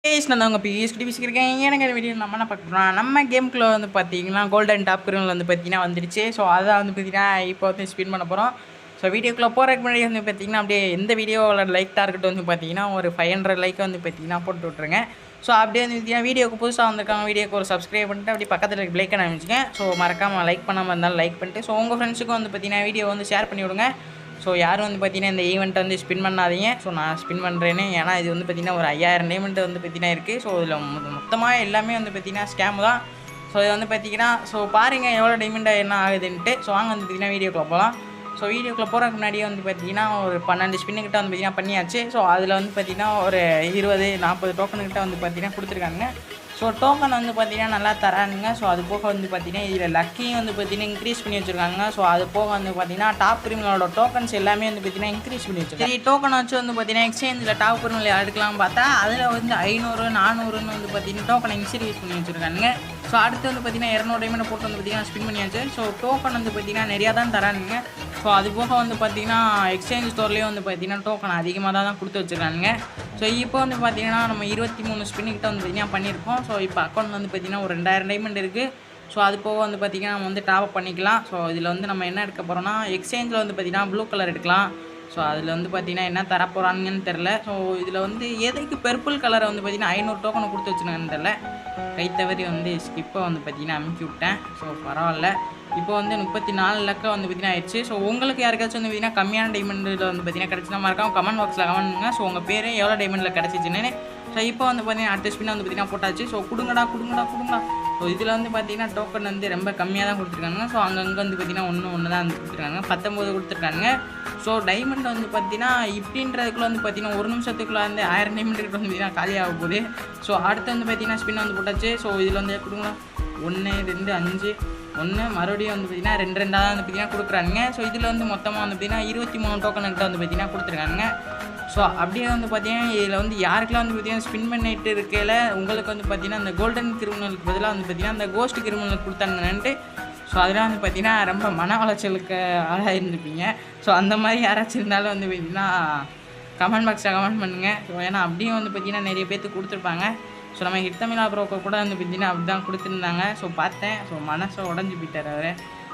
நான் உங்கள் பிஎஸ்டி பேசிக்கிறேன். எனக்கு அந்த வீடியோ நம்ம என்ன பார்க்க போகிறோம், நம்ம கேமுக்குள்ளே வந்து பார்த்தீங்கன்னா கோல்டன் டாப் கிரிமினல் வந்து பார்த்தீங்கன்னா வந்துருச்சு. ஸோ அதை வந்து பார்த்தீங்கன்னா இப்போ வந்து ஸ்பின் பண்ண போகிறோம். ஸோ வீடியோக்குள்ளே போகிறதுக்கு முன்னாடி வந்து பார்த்தீங்கன்னா அப்படியே எந்த வீடியோவோட லைக் டார்கெட் வந்து பார்த்தீங்கன்னா ஒரு 500 லைக் வந்து பார்த்தீங்கன்னா போட்டு விட்ருங்க. ஸோ அப்படியே வந்து பார்த்தீங்கன்னா வீடியோக்கு புதுசாக வந்திருக்காங்க, வீடியோக்கு ஒரு சப்ஸ்கிரைப் பண்ணிட்டு அப்படியே பக்கத்தில் இருக்க லைக்கை அமைச்சிங்க. ஸோ மறக்காமல் லைக் பண்ணாமல் இருந்தாலும் லைக் பண்ணிட்டு ஸோ உங்கள் ஃப்ரெண்ட்ஸுக்கும் வந்து பார்த்தீங்கன்னா வீடியோ வந்து ஷேர் பண்ணி விடுங்க. ஸோ யாரும் வந்து பார்த்தீங்கன்னா இந்த ஈவெண்ட்டை வந்து ஸ்பின் பண்ணாதீங்க. ஸோ நான் ஸ்பின் பண்ணுறேன்னு, ஏன்னா இது வந்து பார்த்தீங்கன்னா ஒரு 5000 ஈவெண்ட் வந்து பார்த்தீங்கன்னா இருக்குது. ஸோ இதில் மொத்தமாக எல்லாமே வந்து பார்த்தீங்கன்னா ஸ்கேம் தான். ஸோ இது வந்து பார்த்தீங்கன்னா ஸோ பாருங்கள் எவ்வளோ டைமண்ட் என்ன ஆகுதுன்ட்டு. ஸோ வாங்க வந்து பார்த்தீங்கன்னா வீடியோக்குள்ளே போகலாம். ஸோ வீடியோக்குள்ளே போகிறதுக்கு முன்னாடியே வந்து பார்த்தீங்கன்னா ஒரு 12 ஸ்பின்னுக்கிட்ட வந்து பார்த்தீங்கன்னா பண்ணியாச்சு. ஸோ அதில் வந்து பார்த்தீங்கன்னா ஒரு 20-40 டோக்கனுக்கிட்ட வந்து பார்த்தீங்கன்னா கொடுத்துருக்காங்க. ஸோ டோக்கன் வந்து பார்த்தீங்கன்னா நல்லா தரானுங்க. ஸோ அது போக வந்து பார்த்தீங்கன்னா இதில் லக்கியும் வந்து பார்த்தீங்கன்னா இன்க்ரீஸ் பண்ணி வச்சுருக்காங்க. ஸோ அது போக வந்து பார்த்தீங்கன்னா டாப் கிரிமினலோட டோக்கன்ஸ் எல்லாமே வந்து பார்த்தீங்கன்னா இன்க்ரீஸ் பண்ணி வச்சுருக்காங்க. சரி, டோக்கன் வச்சு வந்து பார்த்தீங்கன்னா எக்ஸ்சேஞ்சில் டாப் கிரிமினல் எடுக்கலாம்னு பார்த்தா அதில் வந்து 500-400ன்னு வந்து பார்த்தீங்கன்னா டோக்கனை இன்க்ரீஸ் பண்ணி வச்சுருக்காங்க. ஸோ அடுத்து வந்து பார்த்தீங்கன்னா 200 டைமண்ட் போட்டு வந்து பார்த்தீங்கன்னா ஸ்பின் பண்ணியாச்சு. ஸோ டோக்கன் வந்து பார்த்தீங்கன்னா நிறையா தான் தரானுங்க. ஸோ அது போக வந்து பார்த்தீங்கன்னா எக்ஸ்சேஞ்ச் ஸ்டோர்லேயே வந்து பார்த்தீங்கன்னா டோக்கன் அதிகமாக தான் கொடுத்து வச்சுருக்காங்க. ஸோ இப்போ வந்து பார்த்தீங்கன்னா நம்ம 23 ஸ்பின்னுக்கிட்ட வந்து பார்த்தீங்கன்னா பண்ணியிருக்கோம். ஸோ இப்போ அக்கௌண்ட் வந்து பார்த்தீங்கன்னா ஒரு 2000 டைமண்ட் இருக்குது. ஸோ அது போக வந்து பார்த்தீங்கன்னா நம்ம வந்து டாப் பண்ணிக்கலாம். ஸோ இதில் வந்து நம்ம என்ன எடுக்க போகிறோம்னா எக்ஸ்சேஞ்சில் வந்து பார்த்தீங்கன்னா ப்ளூ கலர் எடுக்கலாம். ஸோ அதில் வந்து பார்த்தீங்கன்னா என்ன தரப்போகிறாங்கன்னு தெரில. ஸோ இதில் வந்து எதுக்கு பர்பிள் கலரை வந்து பார்த்தீங்கன்னா 500 டோக்கனை கொடுத்து வச்சுருக்காங்கன்னு தெரில. கை தவறி வந்து ஸ்கிப்பை வந்து பார்த்தீங்கன்னா அமுக்கி விட்டேன். ஸோ பரவாயில்ல. இப்போ வந்து 34 லக்கம் வந்து பார்த்தீங்கன்னா ஆயிடுச்சு. ஸோ உங்களுக்கு யாருக்காச்சும் வந்து பார்த்தீங்கன்னா கம்மியான டைமண்டில் வந்து பார்த்தீங்கன்னா கிடச்சினா மறக்காம கமெண்ட் பாக்ஸில் கமெண்ட் பண்ணுங்க. ஸோ உங்கள் பேர் எவ்வளோ டைமண்டில் கிடச்சிச்சுன்னு. ஸோ இப்போ வந்து பார்த்தீங்கன்னா அடுத்த ஸ்பின் வந்து பார்த்தீங்கன்னா போட்டாச்சு. ஸோ கொடுங்கடா. ஸோ இதில் வந்து பார்த்தீங்கன்னா டோக்கன் வந்து ரொம்ப கம்மியாக தான் கொடுத்துருக்காங்க. ஸோ அங்கங்கே வந்து பார்த்தீங்கன்னா ஒன்று தான் வந்து கொடுத்துருக்காங்க. 19 கொடுத்துருக்காங்க. ஸோ டைமண்ட் வந்து பார்த்தீங்கன்னா இப்படின்றதுக்குள்ளே வந்து பார்த்தீங்கன்னா ஒரு நிமிஷத்துக்குள்ளே வந்து 1000 டைமண்ட் கிட்ட வந்து பார்த்தீங்கன்னா காலியாக போகுது. ஸோ அடுத்து வந்து பார்த்தீங்கன்னா ஸ்பின் வந்து போட்டாச்சு. ஸோ இதில் வந்து கொடுங்களா 1 2 5 1 மறுபடியும் வந்து பார்த்தீங்கன்னா 2 2 தான் வந்து பார்த்தீங்கன்னா கொடுக்குறாங்க. ஸோ இதில் வந்து மொத்தமாக வந்து பார்த்தீங்கன்னா 23 டோக்கனுக்கிட்ட வந்து பார்த்தீங்கன்னா கொடுத்துருக்காங்க. ஸோ அப்படியே வந்து பார்த்தீங்கன்னா இதில் வந்து யாருக்கெல்லாம் வந்து பார்த்தீங்கன்னா ஸ்பின் பண்ணிட்டு இருக்கையில் உங்களுக்கு வந்து பார்த்தீங்கன்னா அந்த கோல்டன் கிரிமினலுக்கு பதிலாக வந்து பார்த்தீங்கன்னா அந்த கோஸ்ட் கிரிமினலுக்கு கொடுத்தாங்கன்ட்டு. ஸோ அதெல்லாம் வந்து பார்த்தீங்கன்னா ரொம்ப மன உளைச்சலுக்கு ஆளாக இருந்துப்பீங்க. ஸோ அந்த மாதிரி யாராச்சும் இருந்தாலும் வந்து பார்த்தீங்கன்னா கமெண்ட் பாக்ஸில் கமெண்ட் பண்ணுங்கள். ஸோ ஏன்னா அப்படியும் வந்து பார்த்தீங்கன்னா நிறைய பேர்த்துக்கு கொடுத்துருப்பாங்க. ஸோ நம்ம ஹிட் தமிழா ப்ரோக்கோ கூட வந்து பார்த்தீங்கன்னா அப்படி தான் கொடுத்துருந்தாங்க. ஸோ பார்த்தேன். ஸோ மனசை உடஞ்சி போயிட்டார் அவர்.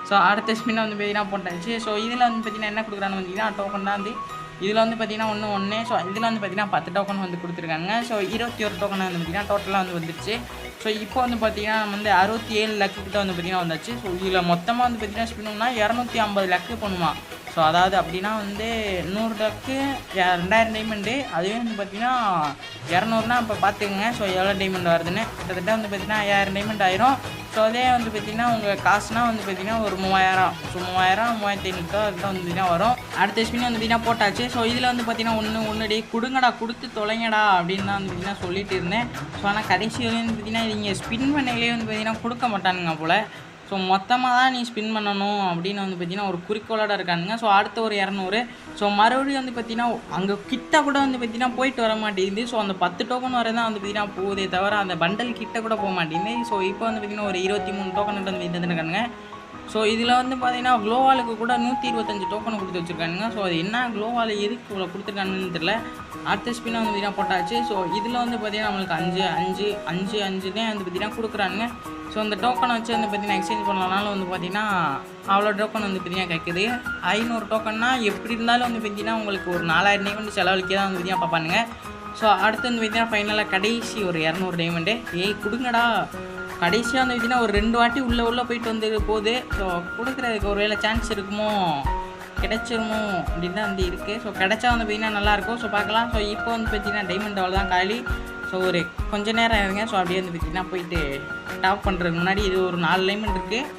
ஸோ அடுத்த ஸ்பின்னை வந்து பார்த்தீங்கன்னா போட்டாச்சு. ஸோ இதில் வந்து பார்த்தீங்கன்னா என்ன கொடுக்குறான்னு பார்த்தீங்கன்னா டோக்கன் தான் வந்து இதில் வந்து பார்த்தீங்கன்னா ஒன்று. ஸோ இதில் வந்து பார்த்தீங்கன்னா 10 டோக்கன் வந்து கொடுத்துருக்காங்க. ஸோ 21 டோக்கன் வந்து பார்த்தீங்கன்னா டோட்டலாக வந்து வந்துருச்சு. ஸோ இப்போ வந்து பார்த்தீங்கன்னா நம்ம வந்து 67 லக்குக்கிட்ட வந்து பார்த்தீங்கன்னா வந்தாச்சு. ஸோ இதில் மொத்தமாக வந்து பார்த்தீங்கன்னா ஸ்பின் பண்ணால் 250 லக்கு பண்ணுமா. ஸோ அதாவது அப்படின்னா வந்து 100 லக்கு 2000 டைமண்டு. அதுவே வந்து பார்த்தீங்கன்னா 200னா இப்போ பார்த்துக்கோங்க. ஸோ எவ்வளோ டைமண்ட் வருதுன்னு கிட்டத்தட்ட வந்து பார்த்தீங்கன்னா 5000 டைமண்ட் ஆயிரும். ஸோ அதே வந்து பார்த்தீங்கன்னா உங்கள் காசுனால் வந்து பார்த்தீங்கன்னா ஒரு 3000. ஸோ 3000 3500 அதுதான் வந்து பார்த்தீங்கன்னா வரும். அடுத்த ஸ்பின் வந்து பார்த்தீங்கன்னா போட்டாச்சு. ஸோ இதில் வந்து பார்த்தீங்கன்னா ஒன்று கொடுங்கடா, கொடுத்து தொலைங்கடா அப்படின்னு தான் வந்து பார்த்தீங்கன்னா சொல்லிட்டு இருந்தேன். ஸோ ஆனால் கடைசி வரையும் வந்து பார்த்தீங்கன்னா நீங்கள் ஸ்பின் பண்ணையிலே வந்து பார்த்தீங்கன்னா கொடுக்க மாட்டானுங்க போல். ஸோ மொத்தமாக தான் நீ ஸ்பின் பண்ணணும் அப்படின்னு வந்து பார்த்தீங்கன்னா ஒரு குறிக்கோளோட இருக்கானுங்க. ஸோ அடுத்த ஒரு 200. ஸோ மறுபடியும் வந்து பார்த்தீங்கன்னா அங்கே கிட்ட கூட வந்து பார்த்தீங்கன்னா போயிட்டு வர மாட்டேங்குது. ஸோ அந்த 10 டோக்கன் வரை தான் வந்து பார்த்தீங்கன்னா போகுதே தவிர அந்த பண்டல் கிட்ட கூட போக மாட்டேங்குது. ஸோ இப்போ வந்து பார்த்தீங்கன்னா ஒரு 23 டோக்கன் வந்து இருந்துருக்கானுங்க. ஸோ இதில் வந்து பார்த்தீங்கன்னா க்ளோவாலுக்கு கூட 125 டோக்கன் கொடுத்து வச்சுருக்கானுங்க. ஸோ அது என்ன க்ளோவால் எதுக்கு இவ்வளோ கொடுத்துருக்கானுன்னு தெரியல. அடுத்த ஸ்பின்னை வந்து பார்த்தீங்கன்னா போட்டாச்சு. ஸோ இதில் வந்து பார்த்தீங்கன்னா நம்மளுக்கு 5 தான் வந்து பார்த்தீங்கன்னா கொடுக்குறானுங்க. ஸோ அந்த டோக்கனை வச்சு வந்து பார்த்தீங்கன்னா எக்ஸ்சேஞ்ச் பண்ணலனாலும் வந்து பார்த்தீங்கன்னா அவ்வளோ டோக்கன் வந்து பார்த்தீங்கன்னா கேட்குது. 500 டோக்கன்னா எப்படி இருந்தாலும் வந்து பார்த்தீங்கன்னா உங்களுக்கு ஒரு 4000 டைமண்ட் செலவழிக்க தான் வந்து பார்த்தீங்கன்னா பார்ப்பானுங்க. ஸோ அடுத்து வந்து பார்த்தீங்கன்னா ஃபைனலாக கடைசி ஒரு 200 டைமண்டு. கொடுங்கடா. கடைசியாக வந்து பார்த்தீங்கன்னா ஒரு 2 வாட்டி உள்ளே போயிட்டு வந்து போகுது. ஸோ கொடுக்குறதுக்கு ஒரு வேளை சான்ஸ் இருக்குமோ, கிடைச்சிருமோ அப்படின்னு தான் வந்து இருக்குது. ஸோ கிடைச்சா வந்து பார்த்தீங்கன்னா நல்லாயிருக்கும். ஸோ பார்க்கலாம். ஸோ இப்போ வந்து பார்த்தீங்கன்னா டைமண்ட் அவ்வளோ தான் காலி. ஸோ ஒரு கொஞ்சம் நேரம் இருங்க. ஸோ அப்படியே வந்து பார்த்தீங்கன்னா போயிட்டு டாப் பண்ணுறதுக்கு முன்னாடி இது ஒரு 4 டைமண்ட் இருக்குது,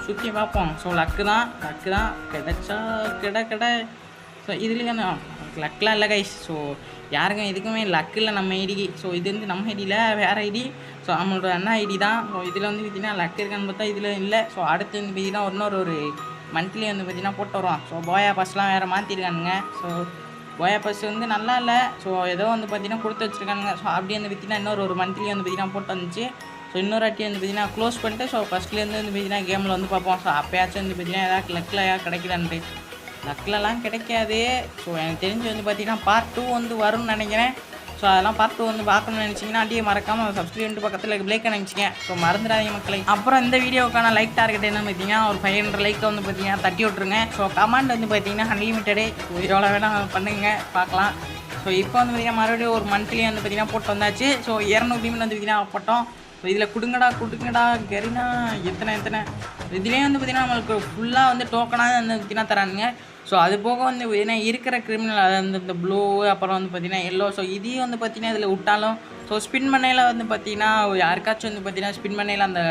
சுற்றி பார்ப்போம். ஸோ லக்கு தான் கிடைச்சா கடை. ஸோ இதுலேயும் லக்லாம் இல்லை கைஸ். ஸோ யாருங்க இதுக்குமே லக்கு இல்லை நம்ம ஐடிக்கு. ஸோ இது வந்து நம்ம ஐடியில் வேறு ஐடி. ஸோ நம்மளோட அண்ணா ஐடி தான். ஸோ இதில் வந்து பார்த்திங்கன்னா லக் இருக்கான்னு பார்த்தா இதில் இல்லை. ஸோ அடுத்து வந்து பார்த்திங்கன்னா ஒரு மந்த்லி வந்து பார்த்திங்கன்னா போட்டு வருவான். ஸோ போயா பாஸ்லாம் வேறு மாற்றிருக்கானுங்க. ஸோ போயா பாஸ் வந்து நல்லா இல்லை. ஸோ ஏதோ வந்து பார்த்திங்கன்னா கொடுத்து வச்சுருக்கானுங்க. ஸோ அப்படியே வந்து பார்த்திங்கன்னா ஒரு மந்த்லி வந்து பார்த்திங்கன்னா போட்டு வந்துச்சு. ஸோ இன்னொரு வாட்டி வந்து பார்த்திங்கன்னா க்ளோஸ் பண்ணிட்டு ஸோ ஃபஸ்ட்லேருந்து வந்து பார்த்திங்கன்னா கேமில் வந்து பார்ப்போம். ஸோ அப்போயாச்சும் வந்து பார்த்திங்கன்னா ஏதாவது லக்கில் கிடைக்குதான்ட்டு. லக்லலாம் கிடைக்காது. ஸோ எனக்கு தெரிஞ்சு வந்து பார்த்திங்கன்னா பார்ட் 2 வந்து வரும்னு நினைக்கிறேன். ஸோ அதெல்லாம் பார்த்து வந்து பார்க்கணும்னு நினச்சிங்கன்னா அப்படியே மறக்காமல் சப்ஸ்கிரைப் பக்கத்தில் பிளேக் நினச்சிங்க. ஸோ மறந்துடாதீங்க மக்களை. அப்புறம் இந்த வீடியோக்கான லைக் டார்கெட் என்னன்னு பார்த்தீங்கன்னா ஒரு 500 லைக் வந்து பார்த்தீங்கன்னா தட்டி விட்ருங்க. ஸோ கமெண்ட் வந்து பார்த்தீங்கன்னா அன்லிமிட்டடே எவ்வளோ வேணால் பண்ணுங்க பார்க்கலாம். ஸோ இப்போ வந்து பார்த்தீங்கன்னா மறுபடியும் ஒரு மந்த்லி வந்து பார்த்தீங்கன்னா போட்டு வந்தாச்சு. ஸோ 200 வந்து பார்த்தீங்கன்னா போட்டோம். ஸோ இதில் கொடுங்கடா கரினா எத்தனை இதுலேயே வந்து பார்த்திங்கன்னா நம்மளுக்கு ஃபுல்லாக வந்து டோக்கனாக வந்து பார்த்திங்கன்னா தரானுங்க. ஸோ அது போக வந்து ஏன்னா இருக்கிற கிரிமினல் அது வந்து இந்த ப்ளூ அப்புறம் வந்து பார்த்திங்கன்னா எல்லோ. ஸோ இதையும் வந்து பார்த்திங்கன்னா இதில் விட்டாலும் ஸோ ஸ்பின் பண்ணையில் வந்து பார்த்திங்கன்னா யாருக்காச்சும் வந்து பார்த்திங்கன்னா ஸ்பின் பண்ணையில் அந்த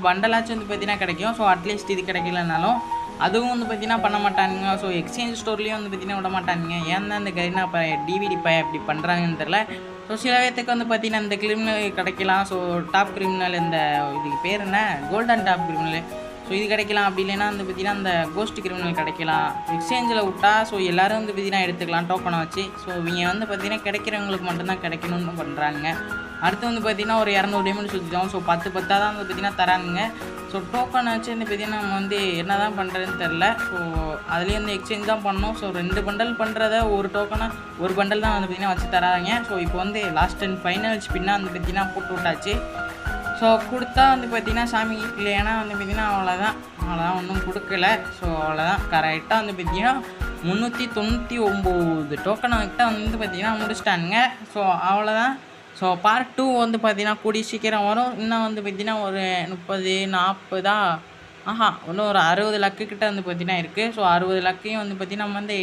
பண்டலாச்சும் வந்து பார்த்திங்கன்னா கிடைக்கும். ஸோ அட்லீஸ்ட் இது கிடைக்கலனாலும் அதுவும் வந்து பார்த்திங்கன்னா பண்ண மாட்டானுங்க. ஸோ எக்ஸ்சேஞ்ச் ஸ்டோர்லேயும் வந்து பார்த்திங்கன்னா விட மாட்டானுங்க. ஏன் தான் இந்த கரினா இப்போ டிவிடி இப்படி பண்ணுறாங்கன்னு தெரில. ஸோ சில பேர்த்துக்கு வந்து பார்த்திங்கன்னா இந்த கிரிமினல் கிடைக்கலாம். ஸோ டாப் கிரிமினல் இந்த இதுக்கு பேர் என்ன கோல்டன் டாப் கிரிமினல். ஸோ இது கிடைக்கலாம். அப்படி இல்லைன்னா வந்து பார்த்திங்கன்னா அந்த கோஸ்ட் கிரிமினல் கிடைக்கலாம். எக்ஸ்சேஞ்சில் விட்டா ஸோ எல்லோரும் வந்து பார்த்திங்கன்னா எடுத்துக்கலாம் டோக்கனை வச்சு. ஸோ இவங்க வந்து பார்த்திங்கன்னா கிடைக்கிறவங்களுக்கு மட்டும்தான் கிடைக்கணும்னு பண்ணுறாங்க. அடுத்து வந்து பார்த்திங்கன்னா ஒரு 200 டைமண்ட் சுற்றிட்டோம். ஸோ 10 தான் வந்து பார்த்திங்கன்னா தராங்க. ஸோ டோக்கனை வச்சு வந்து பார்த்திங்கன்னா நம்ம வந்து என்ன தான் பண்ணுறதுன்னு தெரில. ஸோ அதுலேயே வந்து எக்ஸ்சேஞ்ச் தான் பண்ணோம். ஸோ 2 பண்டல் பண்ணுறத ஒரு டோக்கனை ஒரு பண்டல் தான் வந்து பார்த்திங்கன்னா வச்சு தராங்க. ஸோ இப்போ வந்து லாஸ்ட் அண்ட் ஃபைனல் ஸ்பின்னாக வந்து பார்த்திங்கன்னா போட்டு விட்டாச்சு. ஸோ கொடுத்தா வந்து பார்த்திங்கன்னா சாமி இல்லைன்னா வந்து பார்த்திங்கன்னா அவ்வளோதான் ஒன்றும் கொடுக்கல. ஸோ அவ்வளோதான் கரெக்டாக வந்து பார்த்திங்கன்னா 399 டோக்கனை கிட்ட வந்து பார்த்திங்கன்னா முடிச்சிட்டானுங்க. ஸோ அவ்வளோதான். ஸோ பார்ட் 2 வந்து பார்த்திங்கன்னா கூடிய சீக்கிரம் வரும். இன்னும் வந்து பார்த்திங்கன்னா ஒரு 30 40 இன்னும் ஒரு 60 லக்கு கிட்ட வந்து பார்த்திங்கன்னா இருக்குது. ஸோ 60 லக்கையும் வந்து பார்த்திங்கன்னா நம்ம வந்து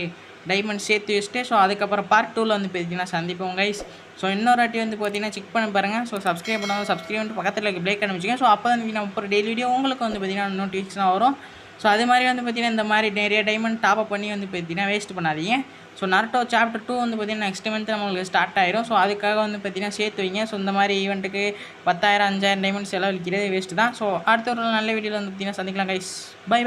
டைமண்ட் சேர்த்து வச்சுட்டு ஸோ அதுக்கப்புறம் பார்ட் 2ல் வந்து பார்த்திங்கன்னா சந்திப்போம் கைஸ். ஸோ இன்னொரு வாட்டி வந்து பார்த்திங்கன்னா செக் பண்ணி பாருங்கள். ஸோ சப்ஸ்கிரைப் பண்ணாலும் சப்ஸ்கிரைப் பண்ணிட்டு பக்கத்தில் இருக்க பிளேக் அனுப்பிச்சிங்க. ஸோ அப்போ தான் நம்ம ஒரு டெய்லி வீடியோ உங்களுக்கு வந்து பார்த்திங்கன்னா நோட்டிஃபிகேஷன் வரும். ஸோ அது மாதிரி வந்து பார்த்திங்கன்னா இந்த மாதிரி நிறைய டைமண்ட் டாப்அப் பண்ணி வந்து பார்த்திங்கன்னா வேஸ்ட் பண்ணாதீங்க. ஸோ நருட்டோ சாப்டர் 2 வந்து பார்த்திங்கன்னா நெக்ஸ்ட் மந்த் நம்மளுக்கு ஸ்டார்ட் ஆயிரும். ஸோ அதுக்காக வந்து பார்த்திங்கன்னா சேர்த்து வைங்க. ஸோ இந்த மாதிரி ஈவெண்ட்டுக்கு 10,000 5,000 டைமண்ட் செலவழிக்கிறது வேஸ்ட்டு தான். ஸோ அடுத்த ஒரு நல்ல வீடியோவில் வந்து பார்த்திங்கன்னா சந்திக்கலாம் கைஸ். பை.